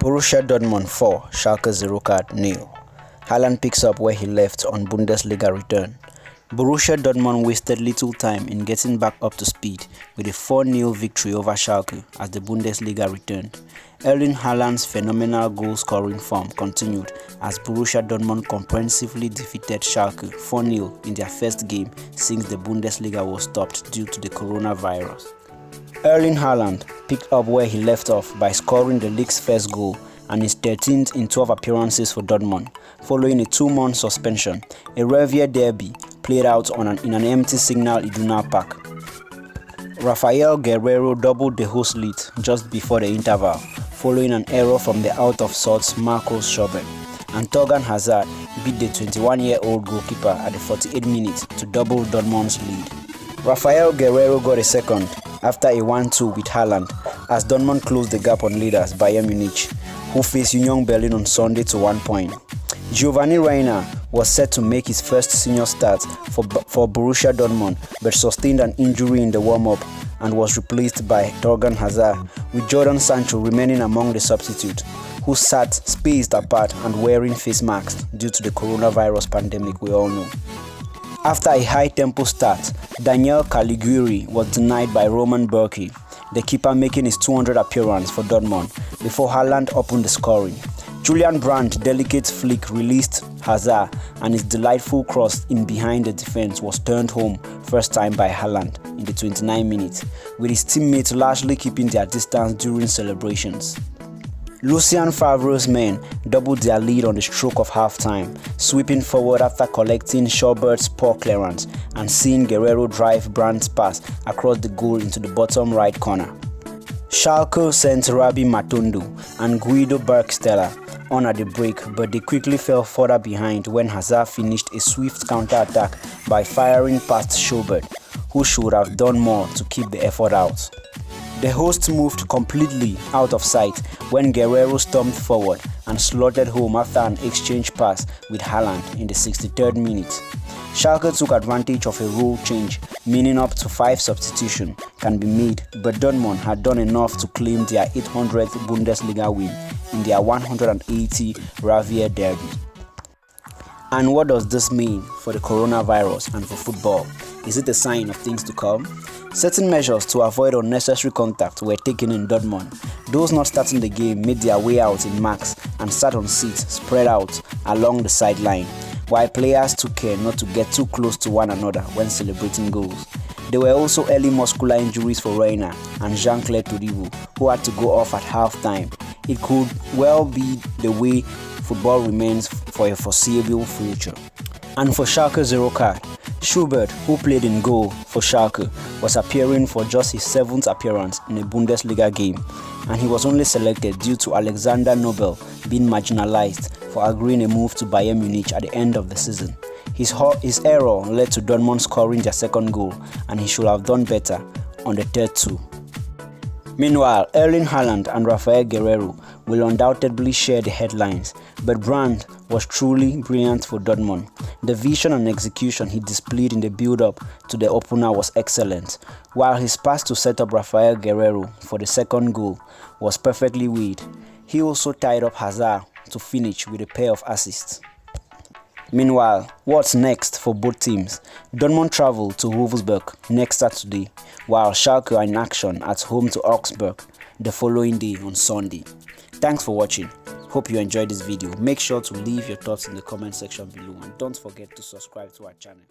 Borussia Dortmund 4, Schalke 0. Haaland picks up where he left on Bundesliga return. Borussia Dortmund wasted little time in getting back up to speed with a 4-0 victory over Schalke as the Bundesliga returned. Erling Haaland's phenomenal goal-scoring form continued as Borussia Dortmund comprehensively defeated Schalke 4-0 in their first game since the Bundesliga was stopped due to the coronavirus. Erling Haaland picked up where he left off by scoring the league's first goal and his 13th in 12 appearances for Dortmund, following a 2-month suspension. A Revier derby played out in an empty Signal Iduna Park. Rafael Guerreiro doubled the host lead just before the interval, following an error from the out-of-sorts Marcus Schubert, and Thorgan Hazard beat the 21-year-old goalkeeper at the 48th minute to double Dortmund's lead. Rafael Guerreiro got a second after a 1-2 with Haaland as Dortmund closed the gap on leaders Bayern Munich, who face Union Berlin on Sunday to 1 point. Giovanni Reina was set to make his first senior start for Borussia Dortmund but sustained an injury in the warm-up and was replaced by Thorgan Hazard, with Jordan Sancho remaining among the substitutes, who sat spaced apart and wearing face masks due to the coronavirus pandemic we all know. After a high-tempo start, Daniel Caligiuri was denied by Roman Bürki, the keeper making his 200th appearance for Dortmund, before Haaland opened the scoring. Julian Brandt's delicate flick released Hazard, and his delightful cross in behind the defense was turned home first time by Haaland in the 29 minutes, with his teammates largely keeping their distance during celebrations. Lucien Favre's men doubled their lead on the stroke of half-time, sweeping forward after collecting Schubert's poor clearance and seeing Guerreiro drive Brandt's pass across the goal into the bottom right corner. Schalke sent Rabi Matondo and Guido Burgstaller on at the break, but they quickly fell further behind when Hazard finished a swift counter-attack by firing past Schubert, who should have done more to keep the effort out. The hosts moved completely out of sight when Guerreiro stormed forward and slotted home after an exchange pass with Haaland in the 63rd minute. Schalke took advantage of a rule change, meaning up to 5 substitutions can be made, but Dortmund had done enough to claim their 800th Bundesliga win in their 180 Revier derby. And what does this mean for the coronavirus and for football? Is it a sign of things to come? Certain measures to avoid unnecessary contact were taken in Dortmund. Those not starting the game made their way out in masks and sat on seats spread out along the sideline, while players took care not to get too close to one another when celebrating goals. There were also early muscular injuries for Reina and Jean-Claude Todibo, who had to go off at half-time. It could well be the way football remains for a foreseeable future. And for Schalke 0, Schubert, who played in goal for Schalke, was appearing for just his 7th appearance in a Bundesliga game, and he was only selected due to Alexander Nobel being marginalized for agreeing a move to Bayern Munich at the end of the season. His error led to Dortmund scoring their second goal, and he should have done better on the third too. Meanwhile, Erling Haaland and Rafael Guerreiro will undoubtedly share the headlines, but Brandt was truly brilliant for Dortmund. The vision and execution he displayed in the build-up to the opener was excellent, while his pass to set up Rafael Guerreiro for the second goal was perfectly weighed. He also tied up Hazard to finish with a pair of assists. Meanwhile, what's next for both teams? Dortmund travel to Wolfsburg next Saturday, while Schalke are in action at home to Augsburg the following day on Sunday. Thanks for watching. Hope you enjoyed this video. Make sure to leave your thoughts in the comment section below and don't forget to subscribe to our channel.